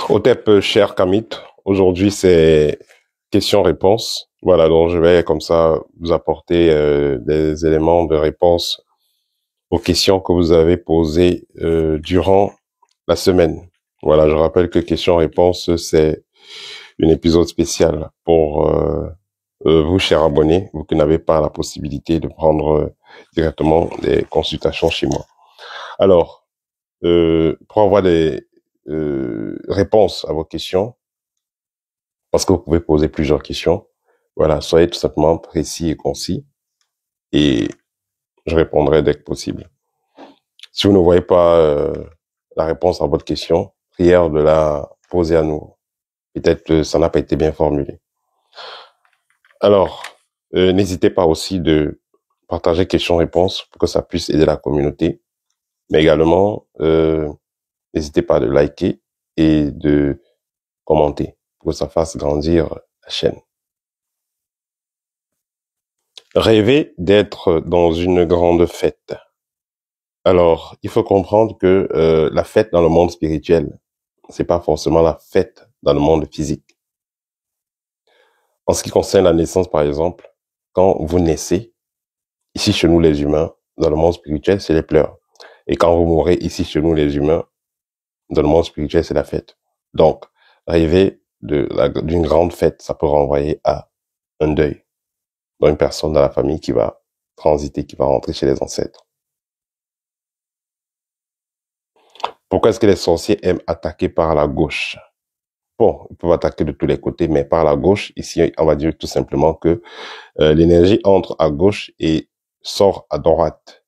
Otep, cher Kamit, aujourd'hui c'est questions-réponses. Voilà, donc je vais comme ça vous apporter des éléments de réponse aux questions que vous avez posées durant la semaine. Voilà, je rappelle que questions-réponses, c'est un épisode spécial pour vous, chers abonnés, vous qui n'avez pas la possibilité de prendre directement des consultations chez moi. Alors, pour avoir des réponses à vos questions, parce que vous pouvez poser plusieurs questions. Voilà, soyez tout simplement précis et concis et je répondrai dès que possible. Si vous ne voyez pas la réponse à votre question, prière de la poser à nous. Peut-être que ça n'a pas été bien formulé. Alors, n'hésitez pas aussi de partager questions-réponses pour que ça puisse aider la communauté. Mais également, n'hésitez pas de liker et de commenter pour que ça fasse grandir la chaîne. Rêver d'être dans une grande fête. Alors, il faut comprendre que la fête dans le monde spirituel, c'est pas forcément la fête dans le monde physique. En ce qui concerne la naissance, par exemple, quand vous naissez, ici chez nous les humains, dans le monde spirituel, c'est les pleurs. Et quand vous mourrez, ici chez nous les humains, dans le monde spirituel, c'est la fête. Donc, rêver d'une grande fête, ça peut renvoyer à un deuil. Dans une personne dans la famille qui va transiter, qui va rentrer chez les ancêtres. Pourquoi est-ce que les sorciers aiment attaquer par la gauche? Bon, ils peuvent attaquer de tous les côtés, mais par la gauche, ici, on va dire tout simplement que l'énergie entre à gauche et sort à droite.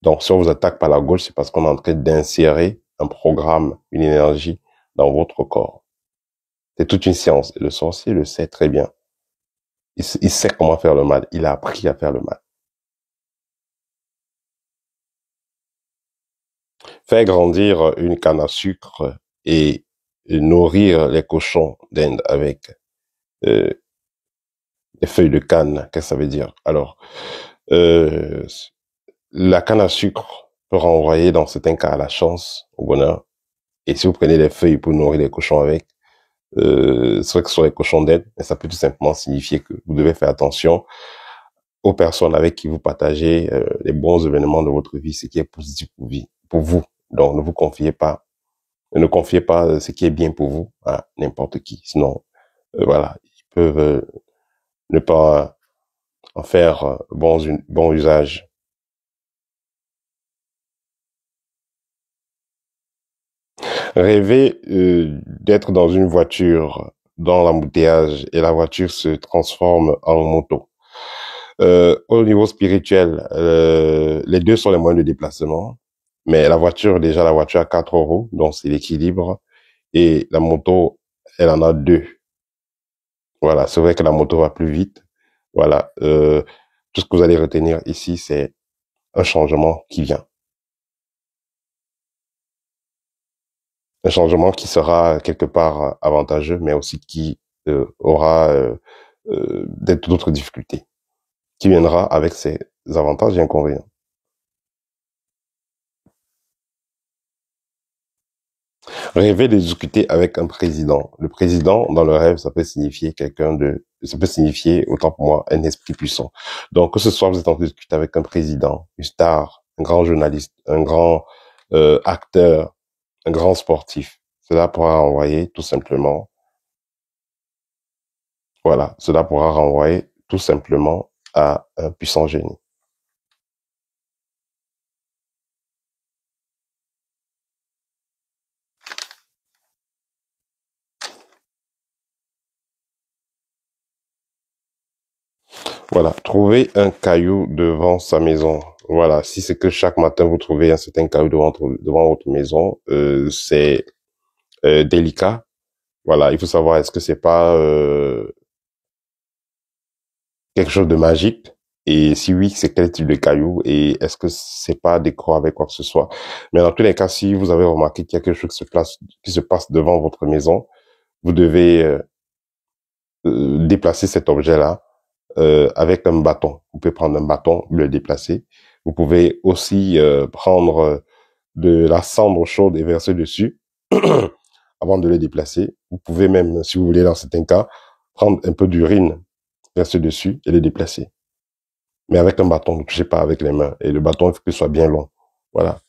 Donc, si on vous attaque par la gauche, c'est parce qu'on est en train d'insérer un programme, une énergie dans votre corps. C'est toute une science. Et le sorcier le sait très bien. Il sait comment faire le mal. Il a appris à faire le mal. Faire grandir une canne à sucre et nourrir les cochons d'Inde avec des feuilles de canne, qu'est-ce que ça veut dire? Alors, la canne à sucre peut renvoyer dans certains cas à la chance, au bonheur. Et si vous prenez les feuilles pour nourrir les cochons avec, c'est vrai que ce sont les cochons d'Inde, mais ça peut tout simplement signifier que vous devez faire attention aux personnes avec qui vous partagez les bons événements de votre vie, ce qui est positif pour vous. Donc, ne confiez pas ce qui est bien pour vous à n'importe qui. Sinon, voilà, ils peuvent ne pas en faire bon usage. Rêver d'être dans une voiture, dans l'embouteillage, et la voiture se transforme en moto. Au niveau spirituel, les deux sont les moyens de déplacement. Mais la voiture, déjà, la voiture a 4 roues, donc c'est l'équilibre. Et la moto, elle en a 2. Voilà, c'est vrai que la moto va plus vite. Voilà, tout ce que vous allez retenir ici, c'est un changement qui vient. Un changement qui sera quelque part avantageux, mais aussi qui aura d'autres difficultés, qui viendra avec ses avantages et inconvénients. Rêver de discuter avec un président. Le président, dans le rêve, ça peut signifier ça peut signifier, autant pour moi, un esprit puissant. Donc, que ce soit vous êtes en train de discuter avec un président, une star, un grand journaliste, un grand acteur, un grand sportif, cela pourra envoyer tout simplement, voilà, cela pourra renvoyer tout simplement à un puissant génie. Voilà, trouver un caillou devant sa maison. Voilà, si c'est que chaque matin vous trouvez un certain caillou devant votre maison, c'est délicat. Voilà, il faut savoir est-ce que c'est pas quelque chose de magique et si oui, c'est quel type de caillou et est-ce que c'est pas décoré avec quoi que ce soit. Mais dans tous les cas, si vous avez remarqué qu'il y a quelque chose qui se passe devant votre maison, vous devez déplacer cet objet-là avec un bâton. Vous pouvez prendre un bâton, le déplacer. Vous pouvez aussi prendre de la cendre chaude et verser dessus avant de le déplacer. Vous pouvez même, si vous voulez, dans certains cas, prendre un peu d'urine, verser dessus et le déplacer. Mais avec un bâton, ne touchez pas avec les mains. Et le bâton, il faut qu'il soit bien long. Voilà.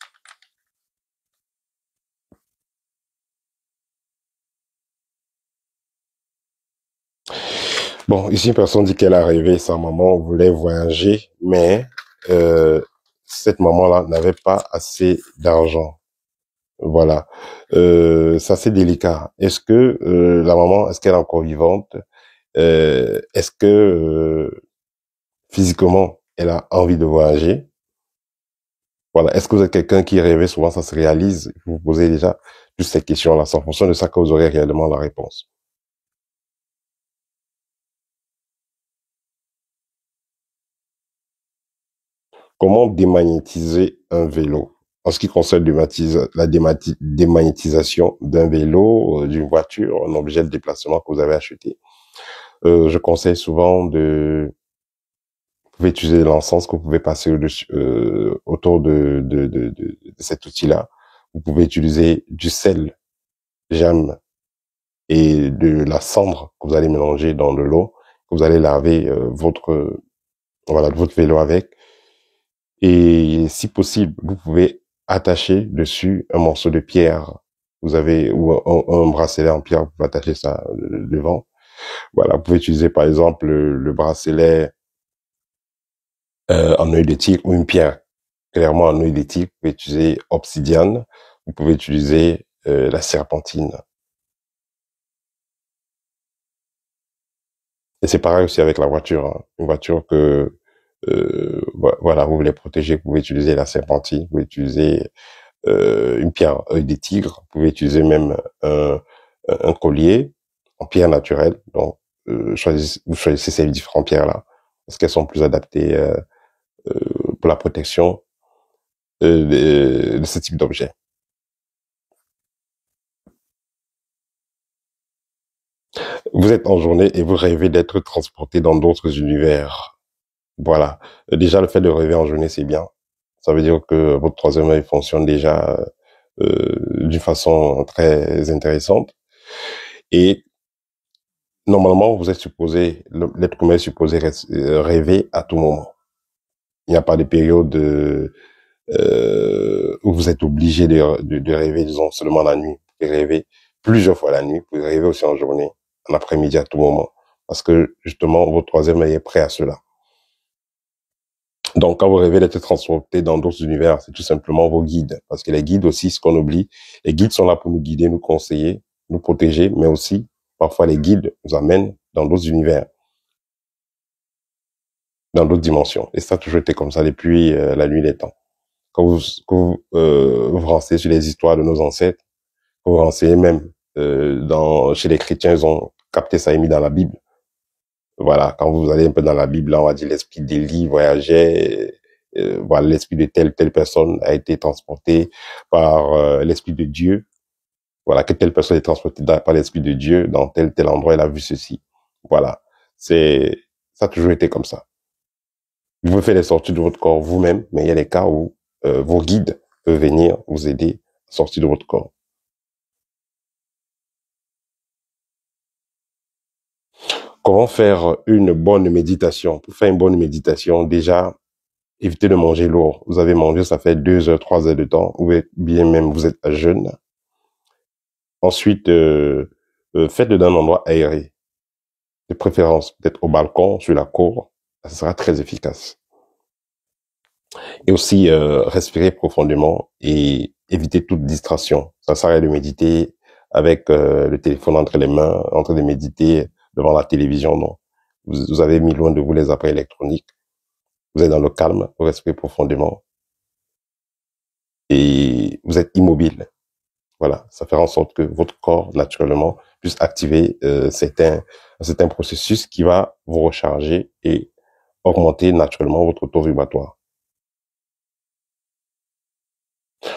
Bon, ici, une personne dit qu'elle a rêvé, sa maman voulait voyager, mais euh, cette maman-là n'avait pas assez d'argent. Voilà. C'est assez délicat. Est-ce que la maman, est-ce qu'elle est encore vivante? Est-ce que physiquement, elle a envie de voyager? Voilà. Est-ce que vous êtes quelqu'un qui rêvait souvent, ça se réalise? Vous vous posez déjà juste ces questions-là. C'est en fonction de ça que vous aurez réellement la réponse. Comment démagnétiser un vélo? En ce qui concerne la démagnétisation d'un vélo, d'une voiture, un objet de déplacement que vous avez acheté, je conseille souvent vous pouvez utiliser l'encens que vous pouvez passer autour de cet outil-là. Vous pouvez utiliser du sel, jam et de la cendre que vous allez mélanger dans de l'eau, que vous allez laver voilà, votre vélo avec. Et si possible, vous pouvez attacher dessus un morceau de pierre. Vous avez, ou un bracelet en pierre, vous pouvez attacher ça devant. Voilà, vous pouvez utiliser par exemple le bracelet en œil de tigre ou une pierre clairement en œil de tigre. Vous pouvez utiliser obsidiane, vous pouvez utiliser la serpentine. Et c'est pareil aussi avec la voiture. Hein. Une voiture que voilà, vous voulez protéger, vous pouvez utiliser la serpentine, vous pouvez utiliser une pierre œil des tigres. Vous pouvez utiliser même un collier en pierre naturelle. Donc, vous choisissez ces différentes pierres-là parce qu'elles sont plus adaptées pour la protection de ce type d'objet. Vous êtes en journée et vous rêvez d'être transporté dans d'autres univers. Voilà. Déjà, le fait de rêver en journée, c'est bien. Ça veut dire que votre troisième œil fonctionne déjà d'une façon très intéressante. Et normalement, vous êtes supposé, l'être humain est supposé rêver à tout moment. Il n'y a pas de période où vous êtes obligé de rêver, disons, seulement la nuit. Vous pouvez rêver plusieurs fois la nuit, vous pouvez rêver aussi en journée, en après-midi à tout moment. Parce que, justement, votre troisième œil est prêt à cela. Donc, quand vous rêvez d'être transporté dans d'autres univers, c'est tout simplement vos guides. Parce que les guides aussi, ce qu'on oublie, les guides sont là pour nous guider, nous conseiller, nous protéger, mais aussi, parfois, les guides nous amènent dans d'autres univers, dans d'autres dimensions. Et ça a toujours été comme ça depuis la nuit des temps. Quand vous renseignez sur les histoires de nos ancêtres, quand vous renseignez même chez les chrétiens, ils ont capté ça et mis dans la Bible. Voilà, quand vous allez un peu dans la Bible, là, on va dire l'esprit d'Élie voyageait, voilà, l'esprit de telle personne a été transporté par l'esprit de Dieu. Voilà, que telle personne est transportée par l'esprit de Dieu dans tel endroit, elle a vu ceci. Voilà, ça a toujours été comme ça. Vous pouvez faire les sorties de votre corps vous-même, mais il y a des cas où vos guides peuvent venir vous aider à sortir de votre corps. Comment faire une bonne méditation? Pour faire une bonne méditation, déjà, évitez de manger lourd. Vous avez mangé, ça fait 2 heures, 3 heures de temps, ou bien même vous êtes à jeûne. Ensuite, faites-le dans un endroit aéré, de préférence peut-être au balcon, sur la cour. Ça sera très efficace. Et aussi, respirez profondément et évitez toute distraction. Ça sert à rien de méditer avec le téléphone entre les mains, en train de méditer devant la télévision, non. Vous avez mis loin de vous les appareils électroniques. Vous êtes dans le calme, vous respirez profondément et vous êtes immobile. Voilà, ça fera en sorte que votre corps, naturellement, puisse activer certains processus qui va vous recharger et augmenter naturellement votre taux vibratoire.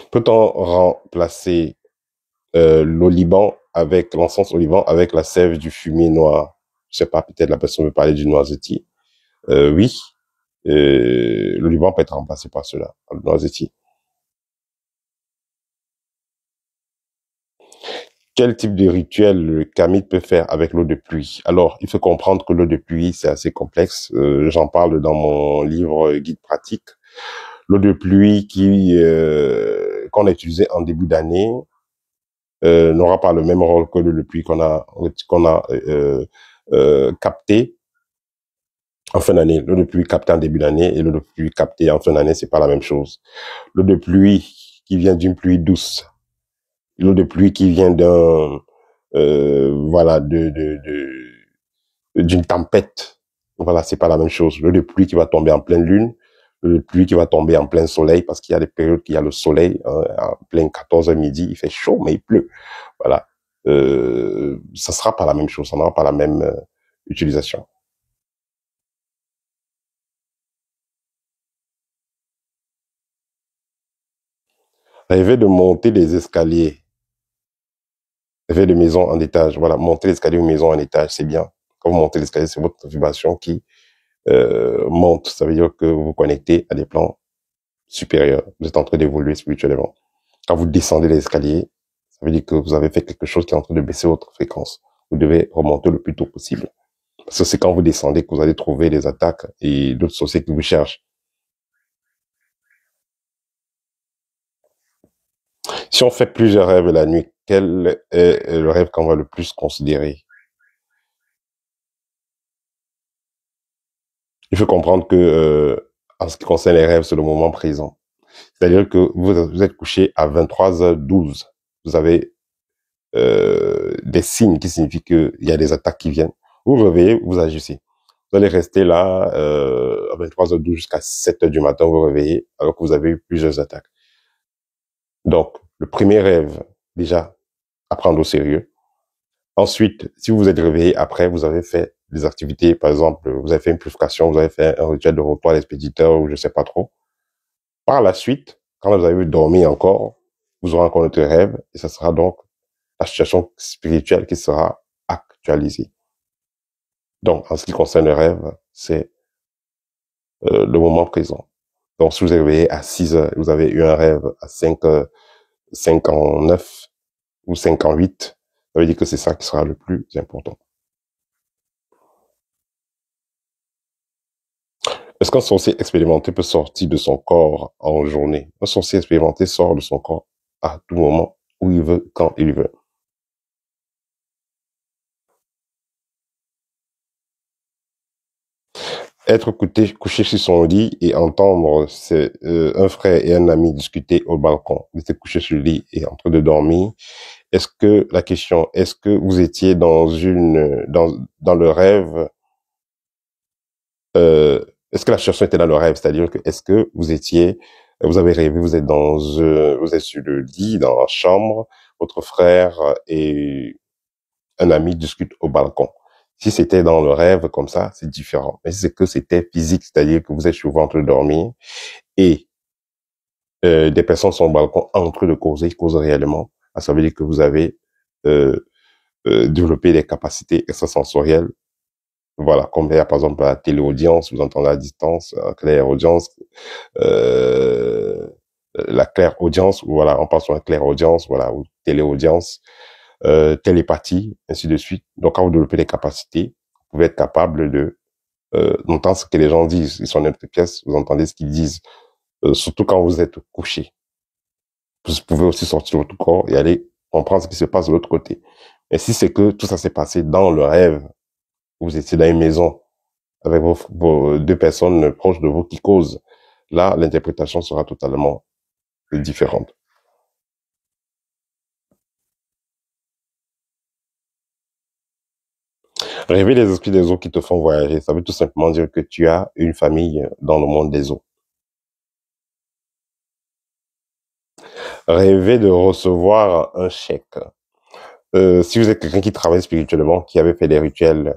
Peut-on remplacer l'oliban avec l'encens olivan avec la sève du fumier noir? Je sais pas, peut-être la personne veut parler du noisetier. Oui, l'oliban peut être remplacé par cela, par le noisetier. Quel type de rituel le Kamit peut faire avec l'eau de pluie? Alors, il faut comprendre que l'eau de pluie, c'est assez complexe. J'en parle dans mon livre Guide pratique. L'eau de pluie qu'on a utilisée en début d'année n'aura pas le même rôle que l'eau de pluie qu'on a capté en fin d'année. L'eau de pluie captée en début d'année et l'eau de pluie captée en fin d'année, c'est pas la même chose. L'eau de pluie qui vient d'une pluie douce, l'eau de pluie qui vient voilà, d'une tempête. Voilà, c'est pas la même chose. L'eau de pluie qui va tomber en pleine lune, l'eau de pluie qui va tomber en plein soleil, parce qu'il y a des périodes qu'il y a le soleil, en plein 14h midi, il fait chaud, mais il pleut. Voilà. Ça sera pas la même chose, ça n'aura pas la même utilisation. Rêver de monter les escaliers, rêver de maison en étage, voilà, monter l'escalier ou maison en étage, c'est bien. Quand vous montez l'escalier, c'est votre vibration qui monte. Ça veut dire que vous vous connectez à des plans supérieurs. Vous êtes en train d'évoluer spirituellement. Quand vous descendez les escaliers, ça veut dire que vous avez fait quelque chose qui est en train de baisser votre fréquence. Vous devez remonter le plus tôt possible. Parce que c'est quand vous descendez que vous allez trouver des attaques et d'autres sociétés qui vous cherchent. Si on fait plusieurs rêves la nuit, quel est le rêve qu'on va le plus considérer? Il faut comprendre que, en ce qui concerne les rêves, c'est le moment présent. C'est-à-dire que vous êtes couché à 23h12. Vous avez des signes qui signifient qu'il y a des attaques qui viennent. Vous vous réveillez, vous agissez. Vous allez rester là à 23h12 jusqu'à 7h du matin, vous vous réveillez, alors que vous avez eu plusieurs attaques. Donc, le premier rêve, déjà, à prendre au sérieux. Ensuite, si vous vous êtes réveillé après, vous avez fait des activités, par exemple, vous avez fait une purification, vous avez fait un rituel de repas à l'expéditeur ou je sais pas trop. Par la suite, quand vous avez dormi encore, vous aurez encore notre rêve et ça sera donc la situation spirituelle qui sera actualisée. Donc, en ce qui concerne le rêve, c'est le moment présent. Donc, si vous avez réveillé à 6 heures, vous avez eu un rêve à 5 en 9 ou 5 en 8, ça veut dire que c'est ça qui sera le plus important. Est-ce qu'un sorcier expérimenté peut sortir de son corps en journée? Un sorcier expérimenté sort de son corps à tout moment, où il veut, quand il veut. Être couché sur son lit et entendre un frère et un ami discuter au balcon. Vous étiez couché sur le lit et en train de dormir. Est-ce que vous étiez dans le rêve, euh, est-ce que la situation était dans le rêve? C'est-à-dire que, est-ce que vous avez rêvé, vous êtes sur le lit, dans la chambre, votre frère et un ami discutent au balcon. Si c'était dans le rêve comme ça, c'est différent. Mais si c'est que c'était physique, c'est-à-dire que vous êtes souvent en train de dormir et des personnes sont au balcon en train de causer, ils causent réellement, ça veut dire que vous avez euh, développé des capacités extrasensorielles. Voilà, comme il y a par exemple la téléaudience, vous entendez à distance, la claire-audience, euh, la claire-audience, voilà, on passe sur la claire-audience, voilà, ou téléaudience, télépathie, ainsi de suite. Donc, quand vous développez les capacités, vous pouvez être capable de d'entendre ce que les gens disent. Ils sont dans notre pièce, vous entendez ce qu'ils disent, surtout quand vous êtes couché. Vous pouvez aussi sortir de votre corps et aller comprendre ce qui se passe de l'autre côté. Et si c'est que tout ça s'est passé dans le rêve, vous étiez dans une maison avec vos deux personnes proches de vous qui causent, là, l'interprétation sera totalement différente. Rêver les esprits des eaux qui te font voyager, ça veut tout simplement dire que tu as une famille dans le monde des eaux. Rêver de recevoir un chèque. Si vous êtes quelqu'un qui travaille spirituellement, qui avait fait des rituels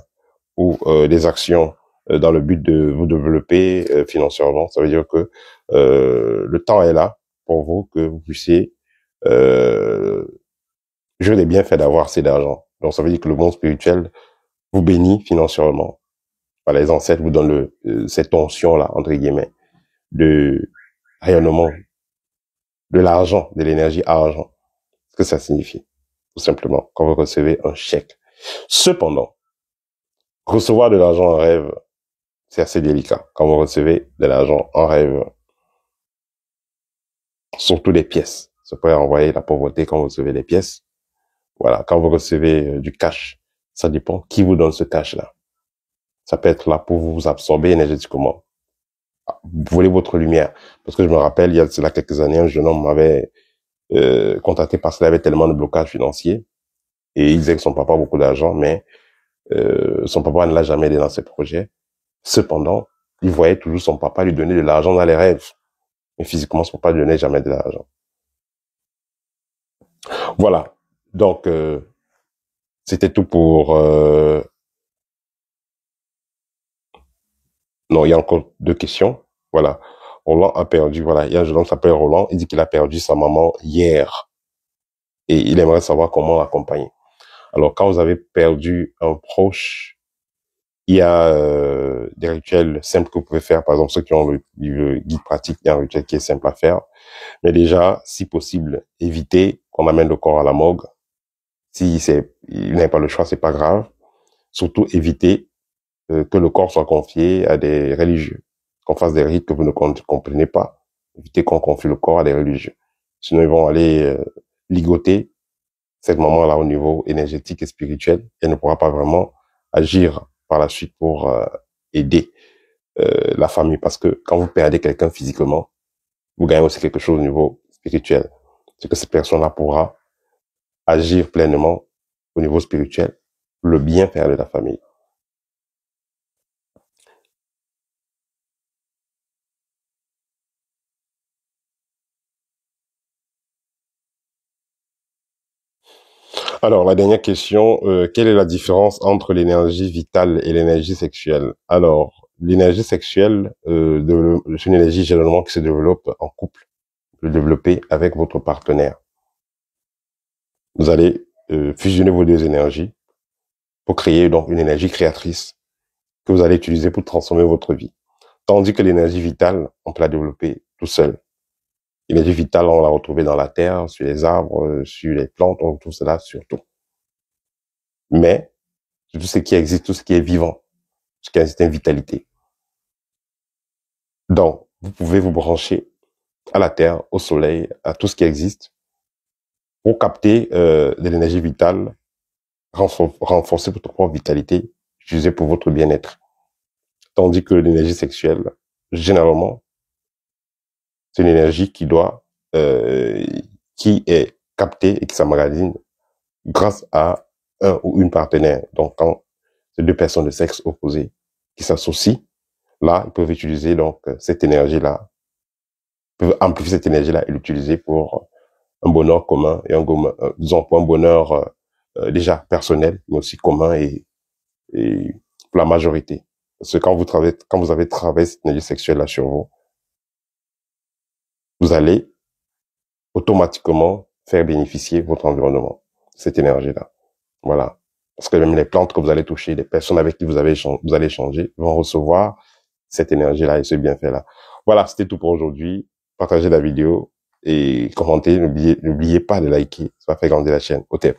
ou des actions dans le but de vous développer financièrement, ça veut dire que le temps est là pour vous, que vous puissiez euh, jouer les bienfaits d'avoir assez d'argent. Donc ça veut dire que le monde spirituel vous bénit financièrement. Voilà, les ancêtres vous donnent cette onction-là, entre guillemets, de rayonnement, de l'argent, de l'énergie argent. Ce que ça signifie. tout simplement, quand vous recevez un chèque. Cependant, recevoir de l'argent en rêve, c'est assez délicat. Quand vous recevez de l'argent en rêve, surtout des pièces, ça peut envoyer la pauvreté quand vous recevez des pièces. Voilà, quand vous recevez du cash, ça dépend qui vous donne ce cash-là. Ça peut être là pour vous absorber énergétiquement. Vous voulez votre lumière. Parce que je me rappelle, il y a cela quelques années, un jeune homme m'avait contacté parce qu'il avait tellement de blocages financiers. Et il disait que son papa a beaucoup d'argent, mais son papa ne l'a jamais aidé dans ses projets. Cependant, il voyait toujours son papa lui donner de l'argent dans les rêves. Mais physiquement, son papa ne lui donnait jamais de l'argent. Voilà. Donc, c'était tout pour... Non, il y a encore 2 questions. Voilà. Roland a perdu, voilà. Il y a un jeune homme qui s'appelle Roland. Il dit qu'il a perdu sa maman hier. Et il aimerait savoir comment l'accompagner. Alors, quand vous avez perdu un proche, il y a des rituels simples que vous pouvez faire. Par exemple, ceux qui ont le guide pratique, il y a un rituel qui est simple à faire. Mais déjà, si possible, évitez qu'on amène le corps à la morgue. Si il n'a pas le choix, c'est pas grave. Surtout, évitez que le corps soit confié à des religieux. Qu'on fasse des rites que vous ne comprenez pas. Évitez qu'on confie le corps à des religieux. Sinon, ils vont aller ligoter cette maman-là au niveau énergétique et spirituel. Elle ne pourra pas vraiment agir par la suite pour aider la famille. Parce que quand vous perdez quelqu'un physiquement, vous gagnez aussi quelque chose au niveau spirituel. C'est que cette personne-là pourra agir pleinement au niveau spirituel, le bien faire de la famille. Alors, la dernière question, quelle est la différence entre l'énergie vitale et l'énergie sexuelle? Alors, l'énergie sexuelle, c'est une énergie généralement qui se développe en couple, le développer avec votre partenaire. Vous allez fusionner vos 2 énergies pour créer donc une énergie créatrice que vous allez utiliser pour transformer votre vie. Tandis que l'énergie vitale, on peut la développer tout seul. L'énergie vitale, on l'a retrouvée dans la terre, sur les arbres, sur les plantes, on trouve cela surtout. Mais, tout ce qui existe, tout ce qui est vivant, ce qui existe une vitalité. Donc, vous pouvez vous brancher à la terre, au soleil, à tout ce qui existe pour capter de l'énergie vitale, renforcer votre propre vitalité, utiliser pour votre bien-être. Tandis que l'énergie sexuelle, généralement, c'est une énergie qui est captée et qui s'emmagasine grâce à un ou une partenaire. Donc, quand c'est 2 personnes de sexe opposé qui s'associent, là, ils peuvent utiliser donc cette énergie-là, peuvent amplifier cette énergie-là et l'utiliser pour un bonheur commun et disons pour un bonheur déjà personnel, mais aussi commun et pour la majorité. Parce que quand vous avez travaillé cette énergie sexuelle-là sur vous, vous allez automatiquement faire bénéficier votre environnement, cette énergie-là. Voilà. Parce que même les plantes que vous allez toucher, les personnes avec qui vous allez échanger vont recevoir cette énergie-là et ce bienfait-là. Voilà, c'était tout pour aujourd'hui. Partagez la vidéo et commentez. N'oubliez pas de liker. Ça va faire grandir la chaîne. Au revoir.